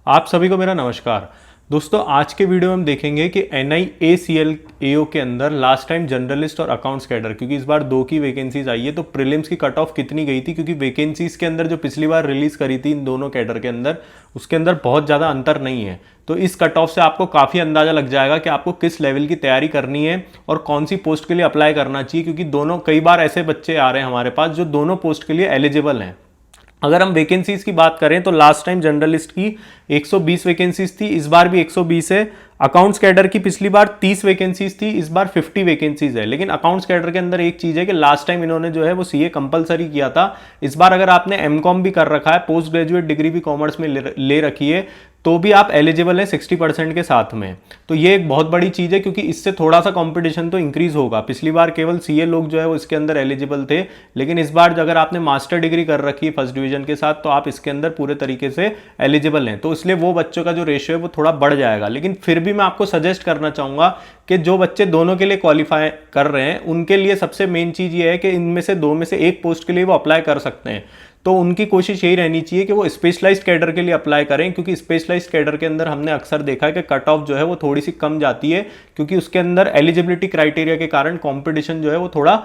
आप सभी को मेरा नमस्कार। दोस्तों, आज के वीडियो में हम देखेंगे कि NIACL AO के अंदर लास्ट टाइम जर्नलिस्ट और अकाउंट्स कैडर, क्योंकि इस बार 2 की वैकेंसीज आई है, तो प्रीलिम्स की कट ऑफ कितनी गई थी, क्योंकि वैकेंसीज के अंदर जो पिछली बार रिलीज करी थी इन दोनों कैडर के अंदर, उसके अंदर बहुत ज़्यादा अंतर नहीं है। तो इस कट ऑफ से आपको काफ़ी अंदाजा लग जाएगा कि आपको किस लेवल की तैयारी करनी है और कौन सी पोस्ट के लिए अप्लाई करना चाहिए, क्योंकि दोनों कई बार ऐसे बच्चे आ रहे हैं हमारे पास जो दोनों पोस्ट के लिए एलिजिबल हैं। अगर हम वैकेंसीज की बात करें तो लास्ट टाइम जर्नलिस्ट की 120 वैकेंसीज थी, इस बार भी 120 है। अकाउंट्स कैडर की पिछली बार 30 वैकेंसीज थी, इस बार 50 वैकेंसीज है। लेकिन अकाउंट्स कैडर के अंदर एक चीज है कि लास्ट टाइम इन्होंने जो है वो सीए कंपलसरी किया था। इस बार अगर आपने एमकॉम भी कर रखा है, पोस्ट ग्रेजुएट डिग्री भी कॉमर्स में ले रखी है, तो भी आप एलिजिबल हैं 60% के साथ में। तो ये एक बहुत बड़ी चीज़ है, क्योंकि इससे थोड़ा सा कंपटीशन तो इंक्रीज होगा। पिछली बार केवल सीए लोग जो है वो इसके अंदर एलिजिबल थे, लेकिन इस बार अगर आपने मास्टर डिग्री कर रखी है फर्स्ट डिवीजन के साथ, तो आप इसके अंदर पूरे तरीके से एलिजिबल हैं। तो इसलिए वो बच्चों का जो रेशियो है वो थोड़ा बढ़ जाएगा। लेकिन फिर भी मैं आपको सजेस्ट करना चाहूँगा कि जो बच्चे दोनों के लिए क्वालिफाई कर रहे हैं, उनके लिए सबसे मेन चीज़ ये है कि इनमें से दो में से एक पोस्ट के लिए वो अप्लाई कर सकते हैं। तो उनकी कोशिश यही रहनी चाहिए कि वो स्पेशलाइज्ड कैडर के लिए अप्लाई करें, क्योंकि स्पेशलाइज्ड कैडर के अंदर हमने अक्सर देखा है कि कट ऑफ जो है वो थोड़ी सी कम जाती है, क्योंकि उसके अंदर एलिजिबिलिटी क्राइटेरिया के कारण कंपटीशन जो है वो थोड़ा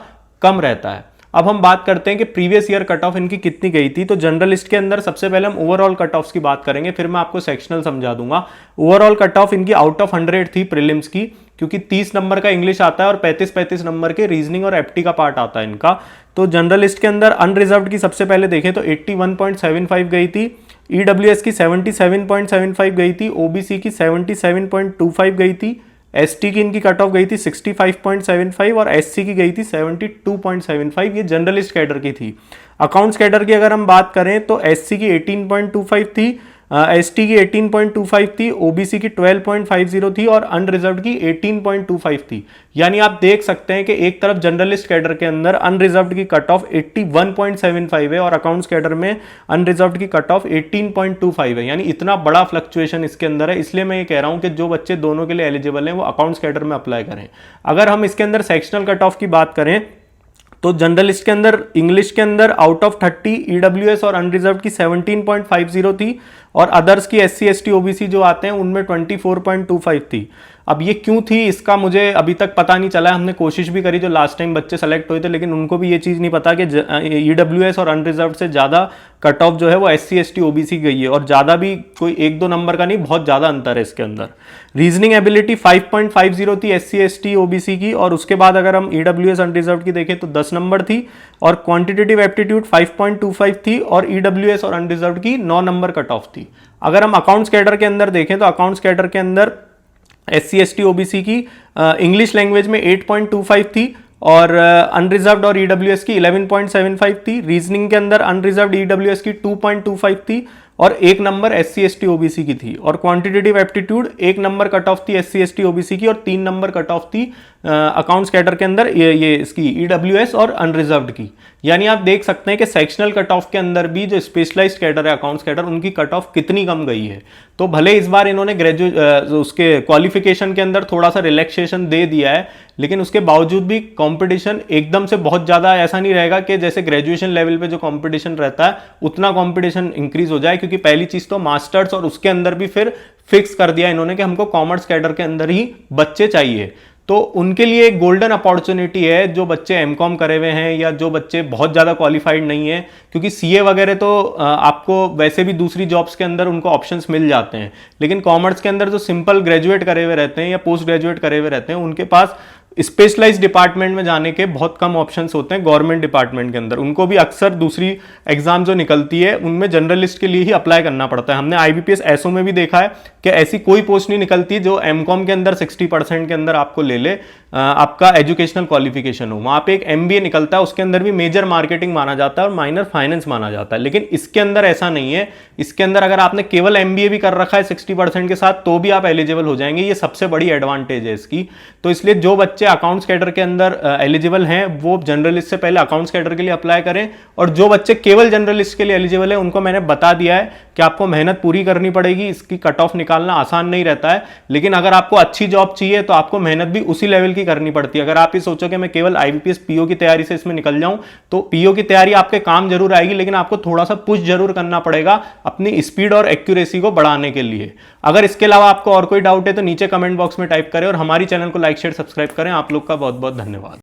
कम रहता है। अब हम बात करते हैं कि प्रीवियस ईयर कट ऑफ इनकी कितनी गई थी। तो जर्नलिस्ट के अंदर सबसे पहले हम ओवरऑल कट ऑफ्स की बात करेंगे, फिर मैं आपको सेक्शनल समझा दूंगा। ओवरऑल कट ऑफ इनकी आउट ऑफ 100 थी प्रीलिम्स की, क्योंकि 30 नंबर का इंग्लिश आता है और 35-35 नंबर के रीजनिंग और एप्टी का पार्ट आता है इनका। तो जर्नलिस्ट के अंदर अनरिजर्व्ड की सबसे पहले देखें तो 81.75 गई थी, ईडब्ल्यूएस की 77.75 गई थी, ओबीसी की 77.25 गई थी, एसटी की इनकी कट ऑफ गई थी 65.75 और एससी की गई थी 72.75। ये जर्नलिस्ट कैडर की थी। अकाउंट्स कैडर की अगर हम बात करें तो एससी की 18.25 थी, एसटी की 18.25 थी, ओबीसी की 12.50 थी और अनरिजर्व्ड की 18.25 थी। यानी आप देख सकते हैं कि एक तरफ जर्नलिस्ट कैडर के अंदर अनरिजर्व्ड की कट ऑफ 81.75 है और अकाउंट्स कैडर में अनरिजर्व्ड की कट ऑफ 18.25 है। यानी इतना बड़ा फ्लक्चुएशन इसके अंदर है। इसलिए मैं ये कह रहा हूं कि जो बच्चे दोनों के लिए एलिजिबल हैं वो अकाउंट्स कैडर में अप्लाई करें। अगर हम इसके अंदर सेक्शनल कट ऑफ की बात करें तो जर्नलिस्ट के अंदर इंग्लिश के अंदर आउट ऑफ 30 ईडब्ल्यूएस और अनरिजर्व्ड की 17.50 थी और अदर्स की एससी एसटी ओबीसी जो आते हैं उनमें 24.25 थी। अब ये क्यों थी इसका मुझे अभी तक पता नहीं चला है। हमने कोशिश भी करी जो लास्ट टाइम बच्चे सेलेक्ट हुए थे, लेकिन उनको भी ये चीज़ नहीं पता कि ईडब्ल्यूएस और अनरिजर्व्ड से ज़्यादा कट ऑफ जो है वो एससी एसटी ओबीसी गई है और ज़्यादा भी कोई 1-2 नंबर का नहीं, बहुत ज़्यादा अंतर है इसके अंदर। रीजनिंग एबिलिटी 5.50 थी एससी एसटी ओबीसी की, और उसके बाद अगर हम ईडब्ल्यूएस अनरिजर्व्ड की देखें तो 10 नंबर थी और क्वांटिटेटिव एप्टीट्यूड 5.25 थी और ईडब्ल्यूएस और अनरिजर्व्ड की 9 नंबर कट ऑफ थी। अगर हम अकाउंट्स कैडर के अंदर देखें तो अकाउंट्स कैडर के अंदर एससी एसटी ओबीसी की इंग्लिश लैंग्वेज में 8.25 थी और अनरिजर्व्ड और ईडब्ल्यूएस की 11.75 थी। रीजनिंग के अंदर अनरिजर्व्ड ईडब्ल्यूएस की 2.25 थी और 1 नंबर एससी एसटी ओबीसी की थी। और quantitative aptitude 1 number cut off थी एससी एसटी ओबीसी की और 3 नंबर कट ऑफ थी अकाउंट्स कैडर के अंदर ये इसकी ईडब्ल्यूएस और अनरिजर्व्ड की। यानी आप देख सकते हैं कि सेक्शनल कट ऑफ के अंदर भी जो स्पेशलाइज्ड कैडर है अकाउंट्स कैडर, उनकी कट ऑफ कितनी कम गई है। तो भले इस बार इन्होंने उसके क्वालिफिकेशन के अंदर थोड़ा सा रिलैक्सेशन दे दिया है, लेकिन उसके बावजूद भी कंपटीशन एकदम से बहुत ज़्यादा ऐसा नहीं रहेगा कि जैसे ग्रेजुएशन लेवल पे जो कंपटीशन रहता है उतना कंपटीशन इंक्रीज हो जाए, क्योंकि पहली चीज़ तो मास्टर्स और उसके अंदर भी फिर फिक्स कर दिया इन्होंने कि हमको कॉमर्स कैडर के अंदर ही बच्चे चाहिए। तो उनके लिए एक गोल्डन अपॉर्चुनिटी है जो बच्चे एमकॉम करे हुए हैं या जो बच्चे बहुत ज़्यादा क्वालिफाइड नहीं है, क्योंकि सीए वगैरह तो आपको वैसे भी दूसरी जॉब्स के अंदर उनको ऑप्शंस मिल जाते हैं, लेकिन कॉमर्स के अंदर जो सिंपल ग्रेजुएट करे हुए रहते हैं या पोस्ट ग्रेजुएट करे हुए रहते हैं उनके पास स्पेशलाइज्ड डिपार्टमेंट में जाने के बहुत कम ऑप्शंस होते हैं गवर्नमेंट डिपार्टमेंट के अंदर। उनको भी अक्सर दूसरी एग्जाम जो निकलती है उनमें जर्नलिस्ट के लिए ही अप्लाई करना पड़ता है। हमने आईबीपीएस एसओ में भी देखा है कि ऐसी कोई पोस्ट नहीं निकलती जो एमकॉम के अंदर 60% के अंदर आपको ले ले, आपका एजुकेशनल क्वालिफिकेशन हो। वहाँ पे एक एमबीए निकलता है, उसके अंदर भी मेजर मार्केटिंग माना जाता है और माइनर फाइनेंस माना जाता है, लेकिन इसके अंदर ऐसा नहीं है। इसके अंदर अगर आपने केवल एमबीए भी कर रखा है 60% के साथ तो भी आप एलिजिबल हो जाएंगे। ये सबसे बड़ी एडवांटेज है इसकी। तो इसलिए जो बच्चे अकाउंट्स कैडर के अंदर एलिजिबल हैं वो जनरलिस्ट से पहले अकाउंट्स कैडर के लिए अप्लाई करें, और जो बच्चे केवल जनरलिस्ट के लिए एलिजिबल है उनको मैंने बता दिया है कि आपको मेहनत पूरी करनी पड़ेगी। इसकी कट ऑफ निकालना आसान नहीं रहता है, लेकिन अगर आपको अच्छी जॉब चाहिए तो आपको मेहनत भी उसी लेवल की करनी पड़ती है। अगर आप ये सोचो कि मैं केवल IBPS PO की तैयारी से इसमें निकल जाऊं, तो PO की तैयारी आपके काम जरूर आएगी, लेकिन आपको थोड़ा सा पुश जरूर करना पड़ेगा अपनी स्पीड और एक्यूरेसी को बढ़ाने के लिए। अगर इसके अलावा आपको और कोई डाउट है तो नीचे कमेंट बॉक्स में टाइप करें और हमारी चैनल को लाइक शेयर सब्सक्राइब करें। आप लोग का बहुत बहुत धन्यवाद।